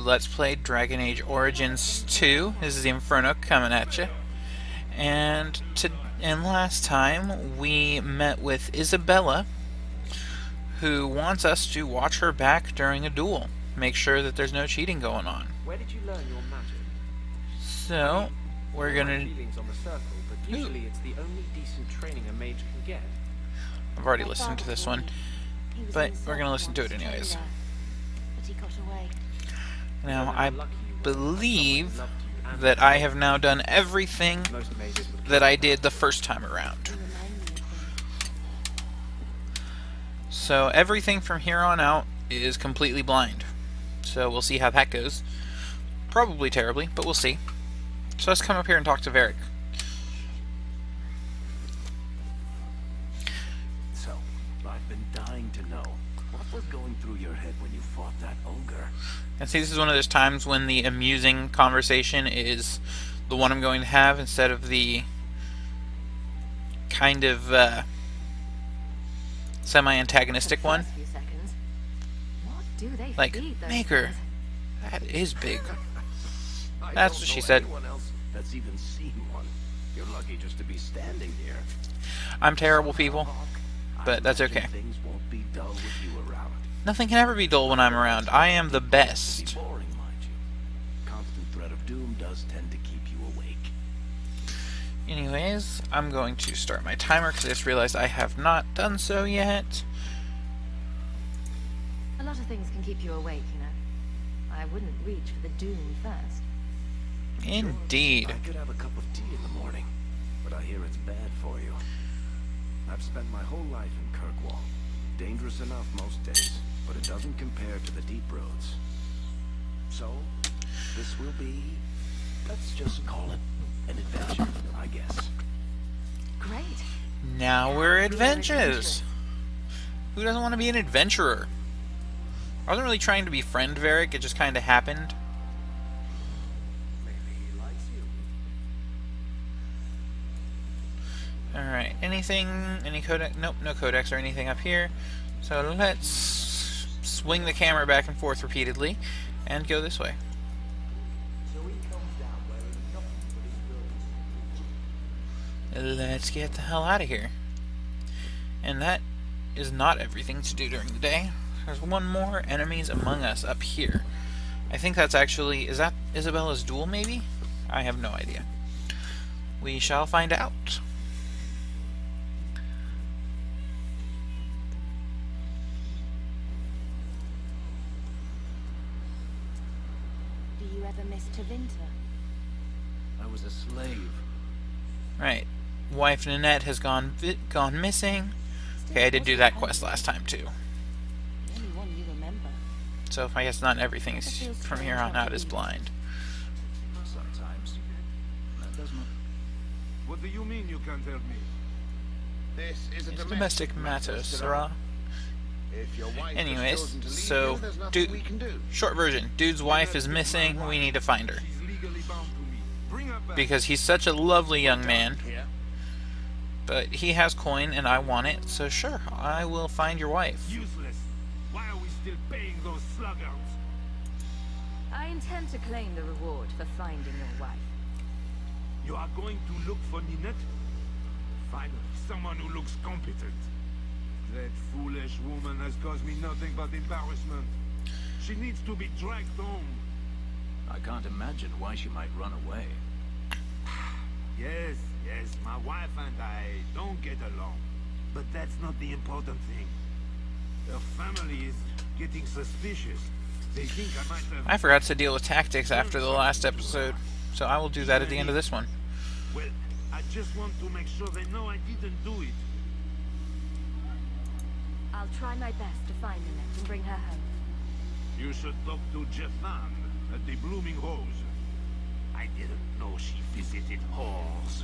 Let's Play Dragon Age Origins 2. This is the Inferno coming at you. And last time we met with Isabella, who wants us to watch her back during a duel. Make sure that there's no cheating going on. Where did you learn your magic? So, we're gonna... feelings on the circle, but usually it's the only decent training a mage can get. I've already listened to this one, but we're gonna listen to it anyways. But he got away. Now, I believe that I have now done everything that I did the first time around. So everything from here on out is completely blind. So we'll see how that goes. Probably terribly, but we'll see. So let's come up here and talk to Varric. So, I've been dying to know what was going through your head when you fought that ogre. And see, this is one of those times when the amusing conversation is the one I'm going to have instead of the kind of semi-antagonistic one. Like, Maker, that is big. That's what she said. That's even seen one. You're lucky just to be standing here. I'm terrible, people, but that's okay. Things won't be dull with you around. Nothing can ever be dull when I'm around. I am the best. Boring, mind you. Constant threat of doom does tend to keep you awake. Anyways, I'm going to start my timer because I just realized I have not done so yet. A lot of things can keep you awake, you know. I wouldn't reach for the doom first. Indeed. I could have a cup of tea in the morning, but I hear it's bad for you. I've spent my whole life in Kirkwall. Dangerous enough most days, but it doesn't compare to the deep roads. So, this will be, let's just call it an adventure, I guess. Great. Now we're adventurers. Who doesn't want to be an adventurer? I wasn't really trying to befriend Varric, it just kind of happened. Maybe he likes you. Alright, anything, any codex? Nope, no codex or anything up here. So let's swing the camera back and forth repeatedly and go this way. Let's get the hell out of here. And that is not everything to do during the day. There's one more enemies among us up here. I think that's actually... is that Isabella's duel, maybe? I have no idea. We shall find out. Do you ever miss Tevinter? I was a slave. Right. Wife Nanette has gone missing. Okay, I did do that quest last time, too. The only one you remember. So I guess not everything from here on out is blind. Sometimes. That does not... What do you mean you can't help me? This is a It's a domestic matter, Sarah. If your wife has Anyways, chosen to leave so, you, there's nothing we can do. short version, dude's wife is missing, we need to find her. She's legally bound to me. Bring her back. Because he's such a lovely young man, Here. but he has coin and I want it, so sure, I will find your wife. Useless. Why are we still paying those sluggards? I intend to claim the reward for finding your wife. You are going to look for Ninette? Finally, someone who looks competent. That foolish woman has caused me nothing but embarrassment. She needs to be dragged home. I can't imagine why she might run away. Yes, my wife and I don't get along. But that's not the important thing. Her family is getting suspicious. They think I might have... I forgot to deal with tactics after the last episode, so I will do that at the end of this one. Well, I just want to make sure they know I didn't do it. I'll try my best to find Ninette and bring her home. You should talk to Jefan at the Blooming Hose. I didn't know she visited whores.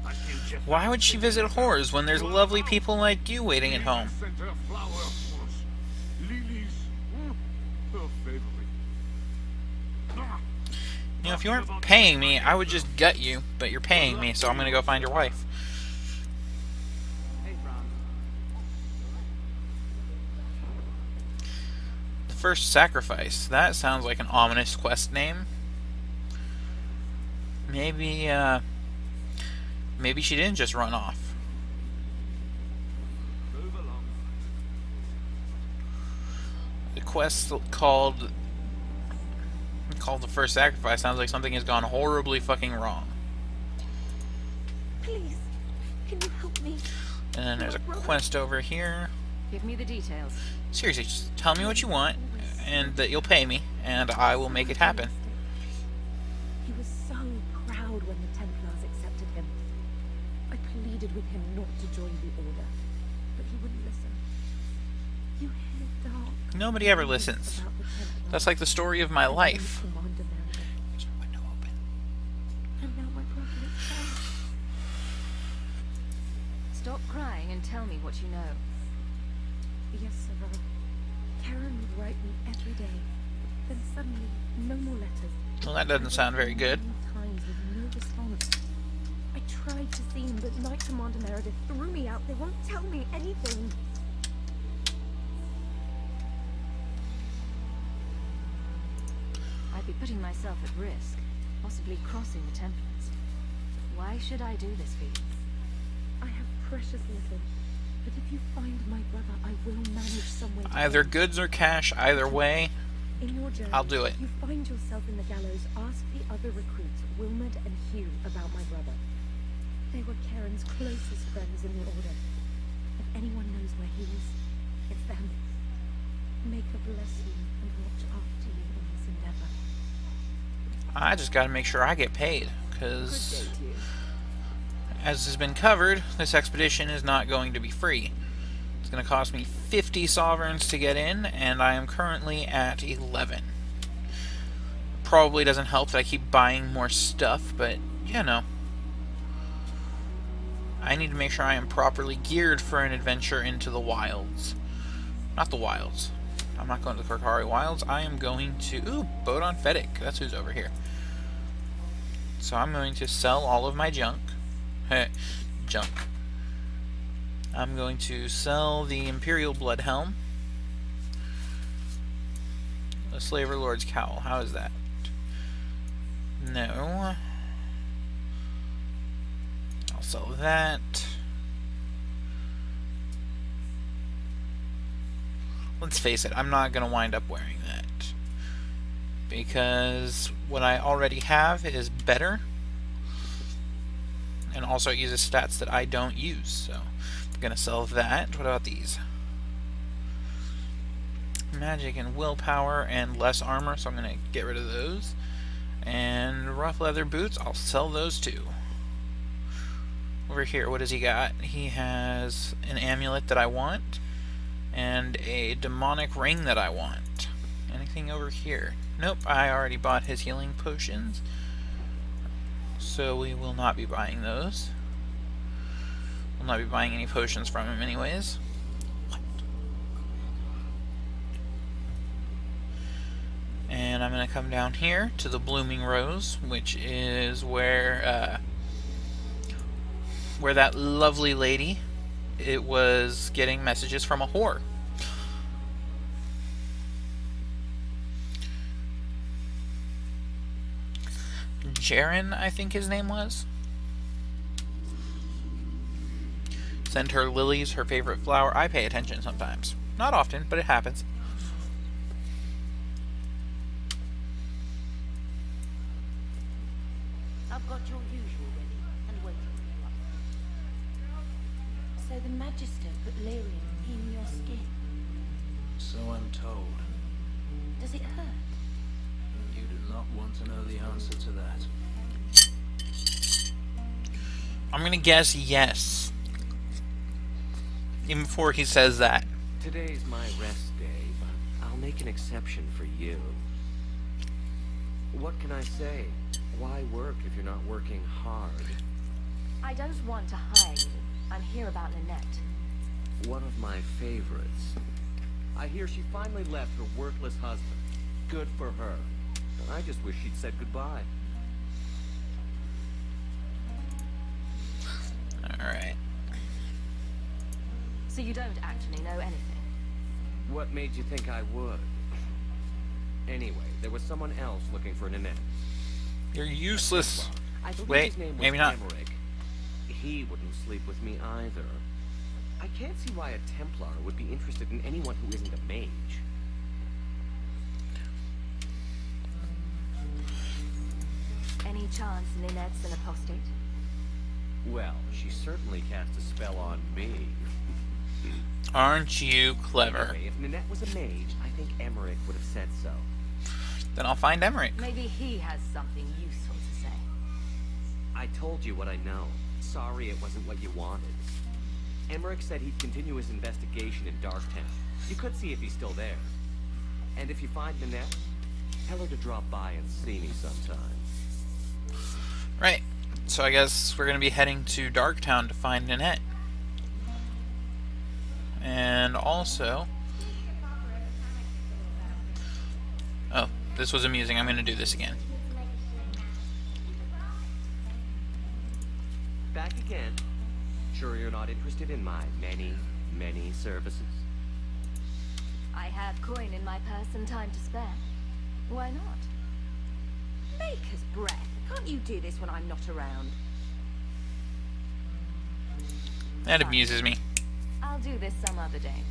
Until Jefan Why would she visit whores when there's lovely people like you waiting at home? sent her flowers once. Lilies, her favorite. You know, if you weren't paying me, I would just gut you, but you're paying me, so I'm gonna go find your wife. First Sacrifice. That sounds like an ominous quest name. Maybe, maybe she didn't just run off. Move along. The quest called the First Sacrifice sounds like something has gone horribly fucking wrong. Please, can you help me? And then there's a quest over here. Give me the details. Seriously, just tell me what you want, and that you'll pay me, and I will make it happen. He was so proud when the Templars accepted him. I pleaded with him not to join the Order, but he wouldn't listen. You hear dark Nobody ever listens. about the Templars. That's like the story of my life. Commander Meredith. There's a window open. And now my brother is dead. Stop crying and tell me what you know. Yes, Sarah. Karen would write me every day. Then suddenly, no more letters. Well, that doesn't sound very good. Times with no response. I tried to see him, but Knight Commander Meredith threw me out. They won't tell me anything. I'd be putting myself at risk, possibly crossing the Templars. Why should I do this for you? I have precious little. But if you find my brother, I will manage some way to Either help. goods or cash, either way. In your journey, I'll do it. You find yourself in the gallows, ask the other recruits, Wilmot and Hugh, about my brother. They were Karen's closest friends in the Order. If anyone knows where he is, it's them. May God bless you and watch after you in this endeavor. I just gotta make sure I get paid, because as has been covered, this expedition is not going to be free. It's going to cost me 50 sovereigns to get in, and I am currently at 11. Probably doesn't help that I keep buying more stuff, but, you know. I need to make sure I am properly geared for an adventure into the wilds. Not the wilds. I'm not going to the Korkari Wilds. I am going to... Ooh, boat on Fedek. That's who's over here. So I'm going to sell all of my junk. Junk. I'm going to sell the Imperial Blood Helm. The Slaver Lord's Cowl. How is that? No. I'll sell that. Let's face it, I'm not going to wind up wearing that. Because what I already have is better. And also it uses stats that I don't use, so I'm gonna sell that. What about these? Magic and willpower and less armor, so I'm gonna get rid of those. And rough leather boots, I'll sell those too. Over here, what does he got? He has an amulet that I want, and a demonic ring that I want. Anything over here? Nope, I already bought his healing potions. So we will not be buying those. We'll not be buying any potions from him anyways. What? And I'm going to come down here to the Blooming Rose, which is where that lovely lady, it was getting messages from a whore. Jaren, I think his name was. Send her lilies, her favorite flower. I pay attention sometimes. Not often, but it happens. I've got your usual ready and waiting for you. So the Magister put Lyrium in your skin. So I'm told. Does it hurt? You do not want to know the answer to that. I'm gonna guess yes. Even before he says that. Today's my rest day, but I'll make an exception for you. What can I say? Why work if you're not working hard? I don't want to hire you. I'm here about Lynette. One of my favorites. I hear she finally left her worthless husband. Good for her. I just wish she'd said goodbye. Alright. So you don't actually know anything? What made you think I would? Anyway, there was someone else looking for Nanette. You're useless. I believe Wait, his name was maybe not. Emmerich. He wouldn't sleep with me either. I can't see why a Templar would be interested in anyone who isn't a mage. Any chance Lynette's an apostate? Well, she certainly cast a spell on me. Aren't you clever? Anyway, if Nanette was a mage, I think Emmerich would have said so. Then I'll find Emmerich. Maybe he has something useful to say. I told you what I know. Sorry it wasn't what you wanted. Emmerich said he'd continue his investigation in Darktown. You could see if he's still there. And if you find Nanette, tell her to drop by and see me sometime. Right. So I guess we're going to be heading to Darktown to find Nanette. And also... Oh, this was amusing. I'm going to do this again. Back again. Sure you're not interested in my many, many services? I have coin in my purse and time to spare. Why not? Maker's breath. Can't you do this when I'm not around? That amuses me. I'll do this some other day.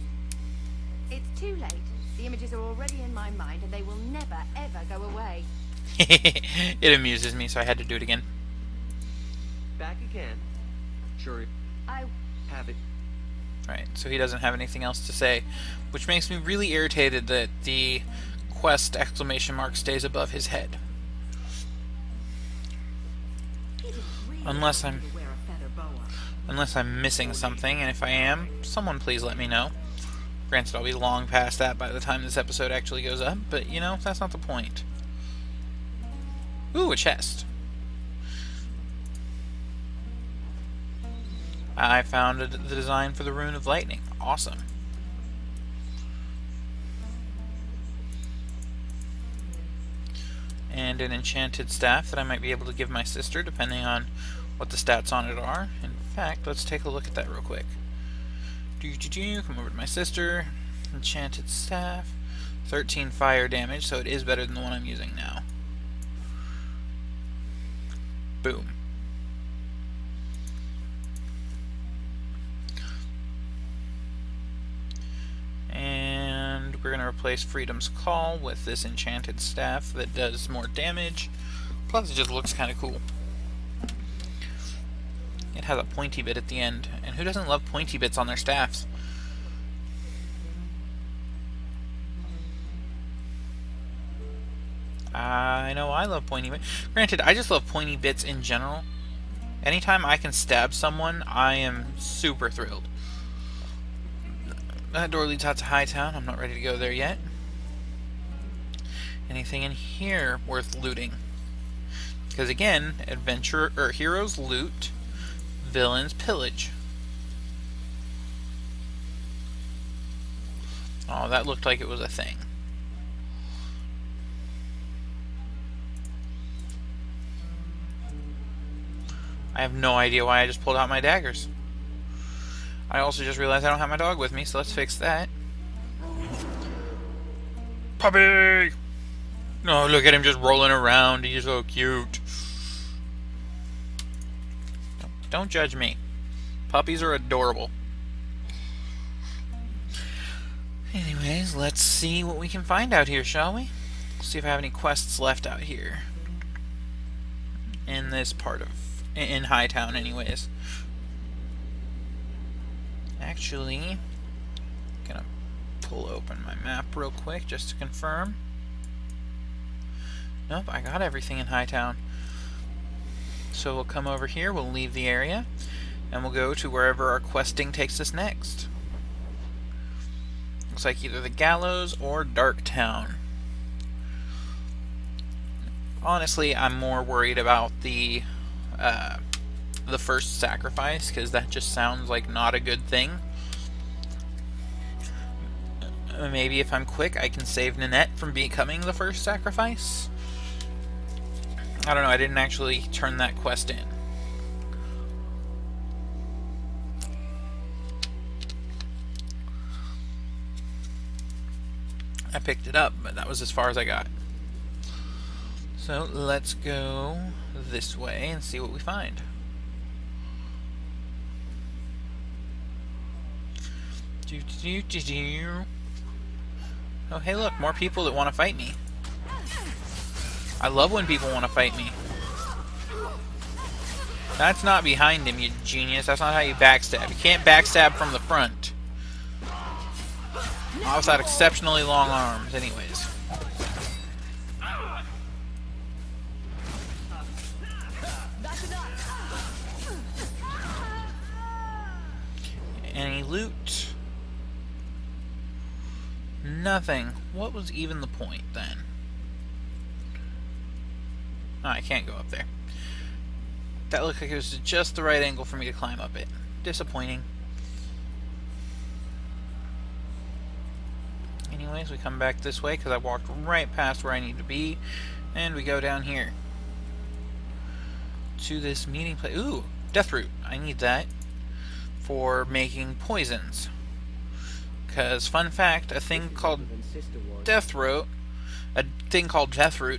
It's too late. The images are already in my mind and they will never, ever go away. It amuses me, so I had to do it again. Back again. Sure, I... have it. Right, so he doesn't have anything else to say, which makes me really irritated that the quest exclamation mark stays above his head. Unless I'm missing something, and if I am, someone please let me know. Granted, I'll be long past that by the time this episode actually goes up, but, you know, that's not the point. Ooh, a chest. I found the design for the Rune of Lightning. Awesome. And an enchanted staff that I might be able to give my sister, depending on what the stats on it are. In fact, let's take a look at that real quick. Come over to my sister. Enchanted staff. 13 fire damage, so it is better than the one I'm using now. Boom. And we're going to replace Freedom's Call with this enchanted staff that does more damage. Plus it just looks kind of cool. It has a pointy bit at the end. And who doesn't love pointy bits on their staffs? I know I love pointy bits. Granted, I just love pointy bits in general. Anytime I can stab someone, I am super thrilled. That door leads out to Hightown. I'm not ready to go there yet. Anything in here worth looting? Because again, heroes loot, villains pillage. Oh, that looked like it was a thing. I have no idea why I just pulled out my daggers. I also just realized I don't have my dog with me, so let's fix that. Puppy! No, look at him just rolling around. He's so cute. Don't judge me. Puppies are adorable. Anyways, let's see what we can find out here, shall we? See if I have any quests left out here. In this part of... in Hightown, anyways. Actually, gonna pull open my map real quick just to confirm. Nope, I got everything in Hightown. So we'll come over here, we'll leave the area, and we'll go to wherever our questing takes us next. Looks like either the Gallows or Darktown. Honestly, I'm more worried about the first sacrifice, because that just sounds like not a good thing. Maybe if I'm quick, I can save Nanette from becoming the first sacrifice. I don't know, I didn't actually turn that quest in. I picked it up, but that was as far as I got. So let's go this way and see what we find. Oh, hey look, more people that want to fight me. I love when people want to fight me. That's not behind him, you genius. That's not how you backstab. You can't backstab from the front. Not without exceptionally long arms, anyways. Any loot? Nothing. What was even the point then? Oh, I can't go up there. That looked like it was just the right angle for me to climb up it. Disappointing. Anyways, we come back this way because I walked right past where I need to be, and we go down here to this meeting place. Ooh, death root. I need that for making poisons. Because, fun fact, a thing called death root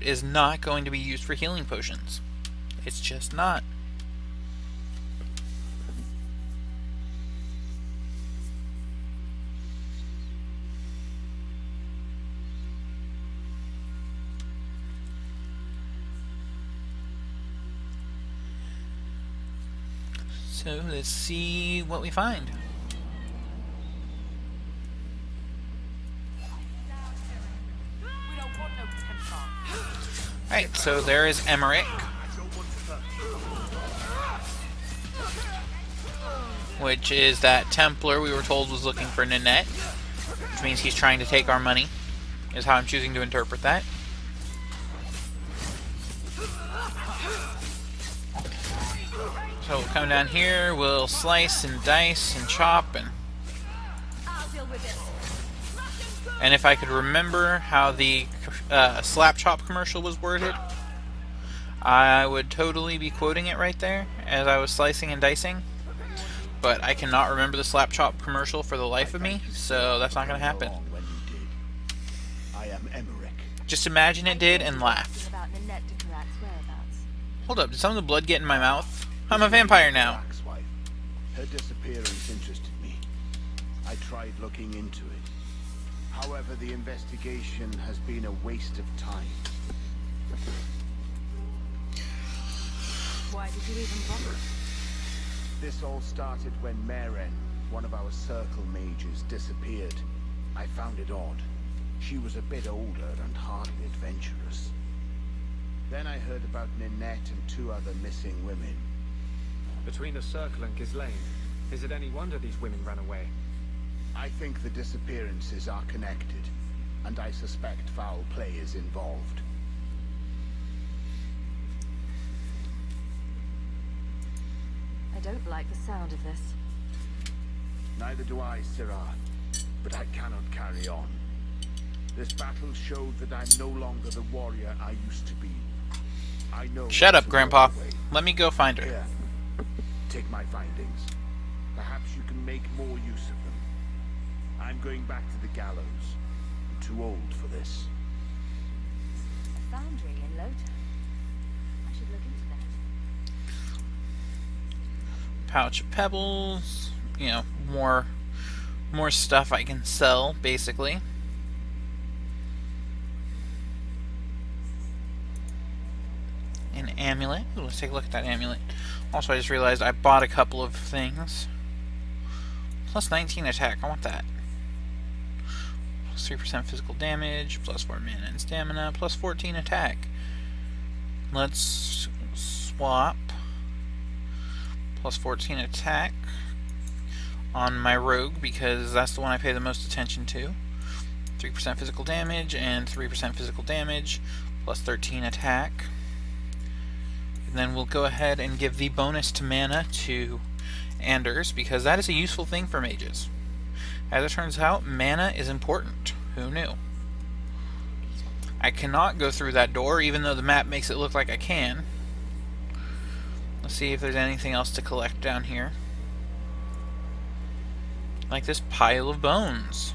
is not going to be used for healing potions. It's just not. So let's see what we find. Alright, so there is Emmerich, which is that Templar we were told was looking for Ninette, which means he's trying to take our money, is how I'm choosing to interpret that. So we'll come down here, we'll slice and dice and chop, and if I could remember how the slap chop commercial was worded, I would totally be quoting it right there as I was slicing and dicing. But I cannot remember the slap chop commercial for the life of me, so that's not going to happen. I am Emmerich. Just imagine it did and laugh. Hold up, did some of the blood get in my mouth? I'm a vampire now. Her disappearance interested me. I tried looking into it. However, the investigation has been a waste of time. Why did you even bother? This all started when Maren, one of our circle mages, disappeared. I found it odd. She was a bit older and hardly adventurous. Then I heard about Ninette and 2 other missing women. Between the Circle and Ghislaine, is it any wonder these women ran away? I think the disappearances are connected, and I suspect foul play is involved. I don't like the sound of this. Neither do I, Sirrah, but I cannot carry on. This battle showed that I'm no longer the warrior I used to be. I know. Shut up, what's Grandpa. the way. Let me go find her. Here, take my findings. Perhaps you can make more use of them. I'm going back to the gallows. I'm too old for this. A foundry in Lota. I should look into that. Pouch of pebbles, you know, more stuff I can sell, basically. An amulet. Ooh, let's take a look at that amulet. Also, I just realized I bought a couple of things. Plus 19 attack. I want that. Plus 3% physical damage. Plus 4 mana and stamina. Plus 14 attack. Let's swap. Plus 14 attack on my rogue because that's the one I pay the most attention to. 3% physical damage and 3% physical damage. Plus 13 attack. Then we'll go ahead and give the bonus to mana to Anders, because that is a useful thing for mages. As it turns out, mana is important. Who knew? I cannot go through that door, even though the map makes it look like I can. Let's see if there's anything else to collect down here. Like this pile of bones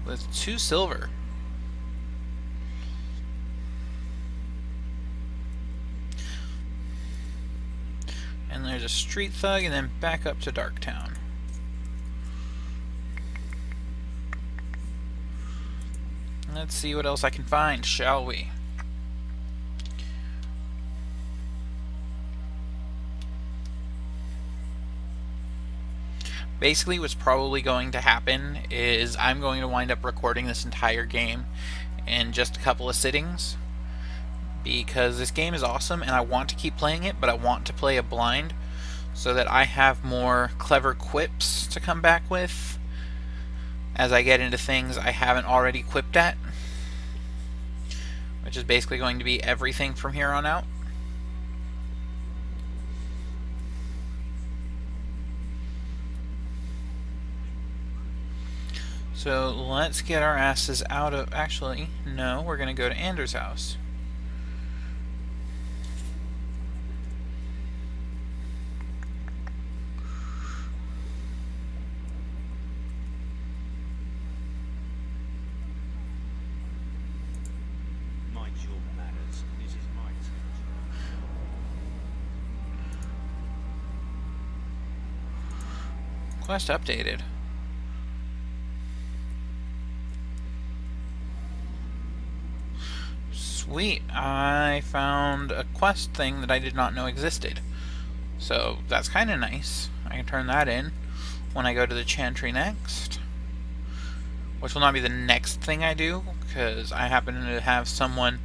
with 2 silver. there's a street thug, and then back up to Darktown. Let's see what else I can find, shall we? Basically, what's probably going to happen is I'm going to wind up recording this entire game in just a couple of sittings, because this game is awesome and I want to keep playing it, but I want to play it blind so that I have more clever quips to come back with as I get into things I haven't already quipped at, which is basically going to be everything from here on out. So let's get our asses out of... Actually, no, we're going to go to Anders' house. Mind your manners. This is my territory. Quest updated. Sweet, I found a quest thing that I did not know existed. So that's kind of nice. I can turn that in when I go to the Chantry next. Which will not be the next thing I do, because I happen to have someone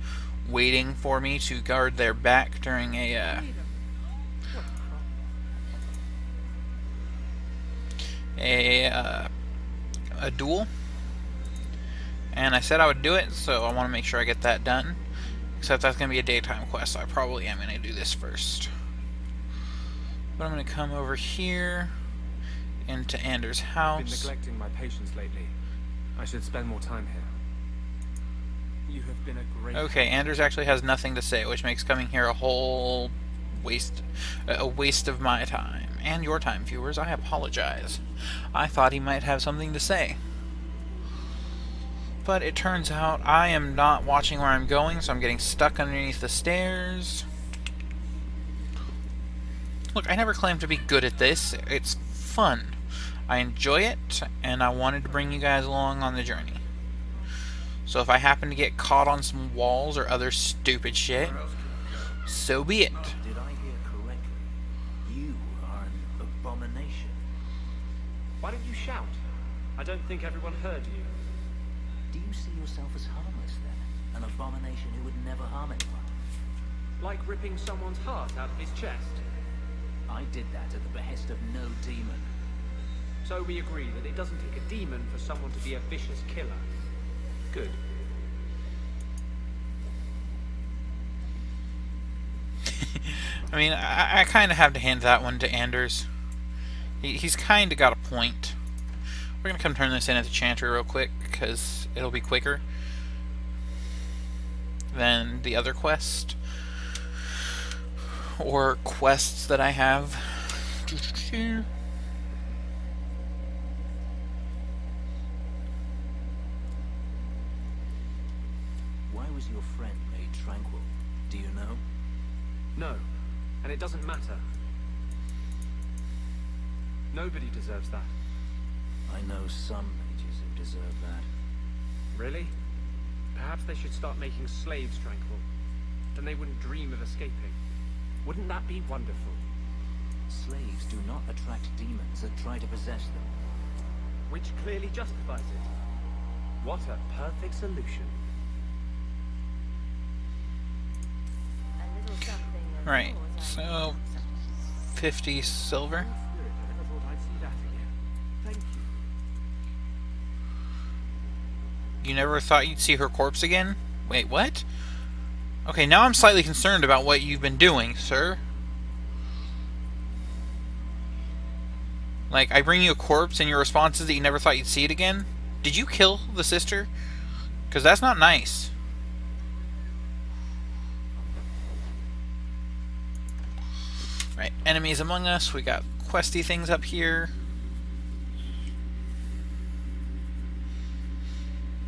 waiting for me to guard their back during a duel. And I said I would do it, so I want to make sure I get that done. Except that's going to be a daytime quest, so I probably am going to do this first. But I'm going to come over here into Anders' I've been house. neglecting my patients lately. I should spend more time here. You have been a great... Okay, Anders actually has nothing to say, which makes coming here a whole waste of my time. And your time, viewers. I apologize. I thought he might have something to say. But it turns out I am not watching where I'm going, so I'm getting stuck underneath the stairs. Look, I never claimed to be good at this. It's fun. I enjoy it, and I wanted to bring you guys along on the journey. So if I happen to get caught on some walls or other stupid shit, so be it. Did I hear correctly? You are an abomination. Why don't you shout? I don't think everyone heard you. Do you see yourself as harmless then? An abomination who would never harm anyone? Like ripping someone's heart out of his chest. I did that at the behest of no demon. So we agree that it doesn't take a demon for someone to be a vicious killer. Good. I mean, I kind of have to hand that one to Anders. He's kind of got a point. We're going to come turn this in at the Chantry real quick, because it'll be quicker than the other quest. Or quests that I have. Why was your friend made tranquil? Do you know? No. And it doesn't matter. Nobody deserves that. I know some mages who deserve that. Really? Perhaps they should start making slaves tranquil. Then they wouldn't dream of escaping. Wouldn't that be wonderful? Slaves do not attract demons that try to possess them. Which clearly justifies it. What a perfect solution. A little something of Right, yours, I so think. 50 silver. I never thought I'd see that again. Thank you. You never thought you'd see her corpse again? Wait, what? Okay, now I'm slightly concerned about what you've been doing, sir. Like, I bring you a corpse and your response is that you never thought you'd see it again? Did you kill the sister? Because that's not nice. Right, enemies among us. We got questy things up here.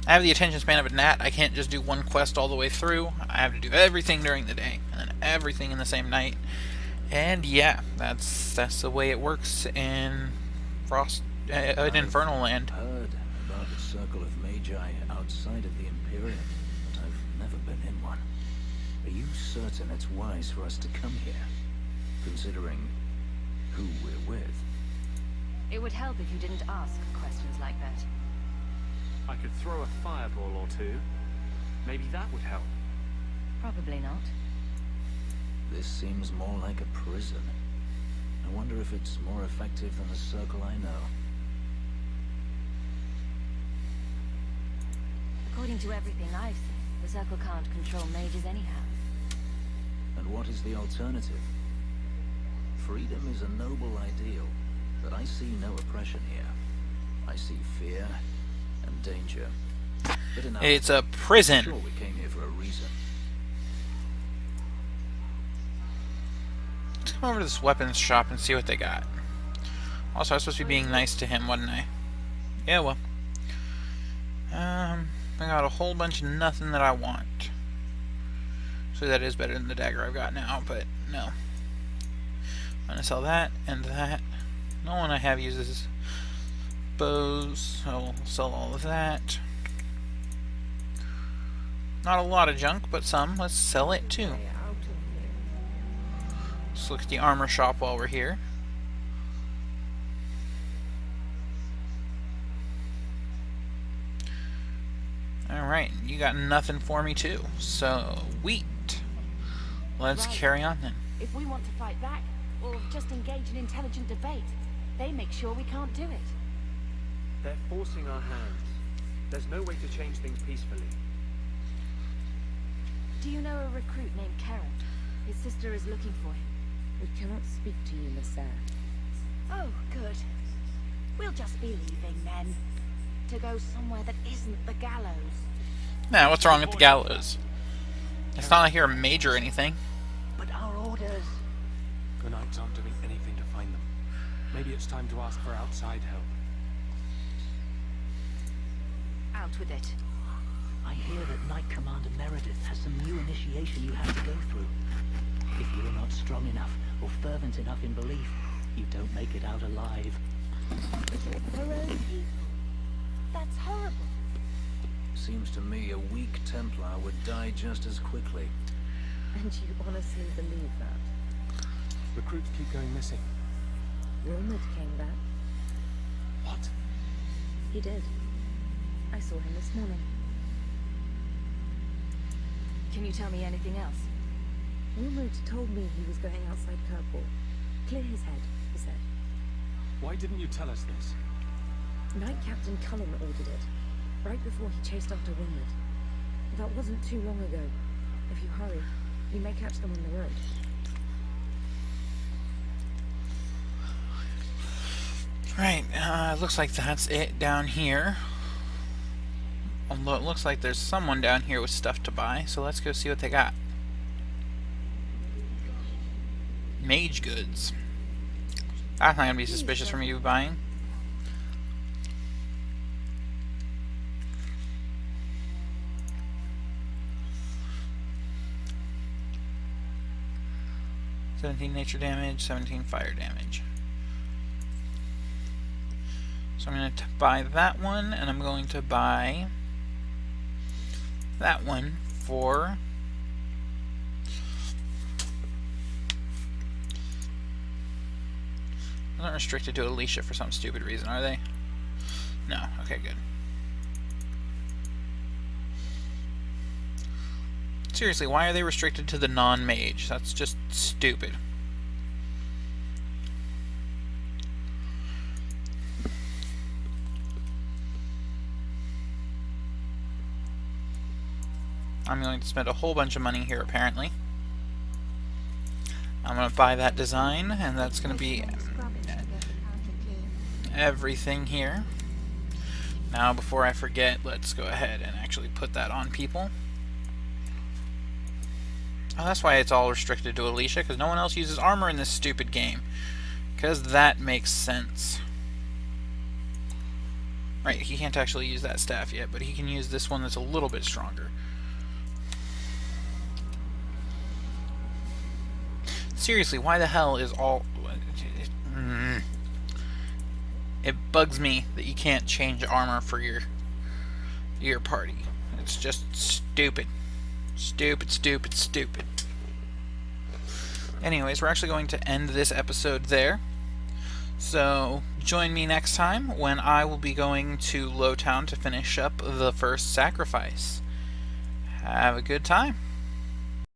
I have the attention span of a gnat. I can't just do one quest all the way through. I have to do everything during the day, and then everything in the same night. And yeah, that's the way it works in in Infernal Land. Heard about the Circle of Magi outside of the Imperium, but I've never been in one. Are you certain it's wise for us to come here, considering who we're with? It would help if you didn't ask questions like that. I could throw a fireball or two. Maybe that would help. Probably not. This seems more like a prison. I wonder if it's more effective than the Circle I know. According to everything I've seen, the Circle can't control mages anyhow. And what is the alternative? Freedom is a noble ideal, but I see no oppression here. I see fear and danger. But enough. It's a I'm prison. sure we came here for a reason. Let's come over to this weapons shop and see what they got. Also, I was supposed to be being nice to him, wasn't I? Yeah, well. I got a whole bunch of nothing that I want. So that is better than the dagger I've got now, but no. I'm gonna sell that and that. No one I have uses bows, so I'll sell all of that. Not a lot of junk, but some. Let's sell it too. Let's look at the armor shop while we're here. Alright, you got nothing for me too. So, wheat. Let's Right. carry on then. If we want to fight back, or just engage in intelligent debate, they make sure we can't do it. They're forcing our hands. There's no way to change things peacefully. Do you know a recruit named Karen? His sister is looking for him. We cannot speak to you, Miss Sarah. Oh, good. We'll just be leaving then. To go somewhere that isn't the gallows. Now, what's wrong with the gallows? It's not like you're a mage or anything. But our orders... The Knights aren't doing anything to find them. Maybe it's time to ask for outside help. Out with it. I hear that Knight Commander Meredith has some new initiation you have to go through. If you are not strong enough or fervent enough in belief, you don't make it out alive. Her own people. That's horrible. Seems to me a weak Templar would die just as quickly. And you honestly believe that? Recruits keep going missing. Wilmot came back. What? He did. I saw him this morning. Can you tell me anything else? Wilmot told me he was going outside Kirkwall. Clear his head, he said. Why didn't you tell us this? Knight Captain Cullen ordered it, right before he chased after Wilmot. That wasn't too long ago. If you hurry, you may catch them on the road. Right, looks like that's it down here. Although it looks like there's someone down here with stuff to buy, so let's go see what they got. Mage goods. That's not gonna be suspicious from you buying. "17 nature damage, 17 fire damage." So I'm going to buy that one, and I'm going to buy that one for they're not restricted to Alicia for some stupid reason, are they? No. Okay, good. Seriously, why are they restricted to the non-mage? That's just stupid. I'm going to spend a whole bunch of money here, apparently. I'm going to buy that design, and that's going to be everything here. Now, before I forget, let's go ahead and actually put that on people. Oh, that's why it's all restricted to Alicia, because no one else uses armor in this stupid game. Because that makes sense. Right, he can't actually use that staff yet, but he can use this one that's a little bit stronger. seriously, why the hell is all... It bugs me that you can't change armor for your party. It's just stupid. Stupid, stupid, stupid. Anyways, we're actually going to end this episode there. So, join me next time when I will be going to Lowtown to finish up the first sacrifice. Have a good time.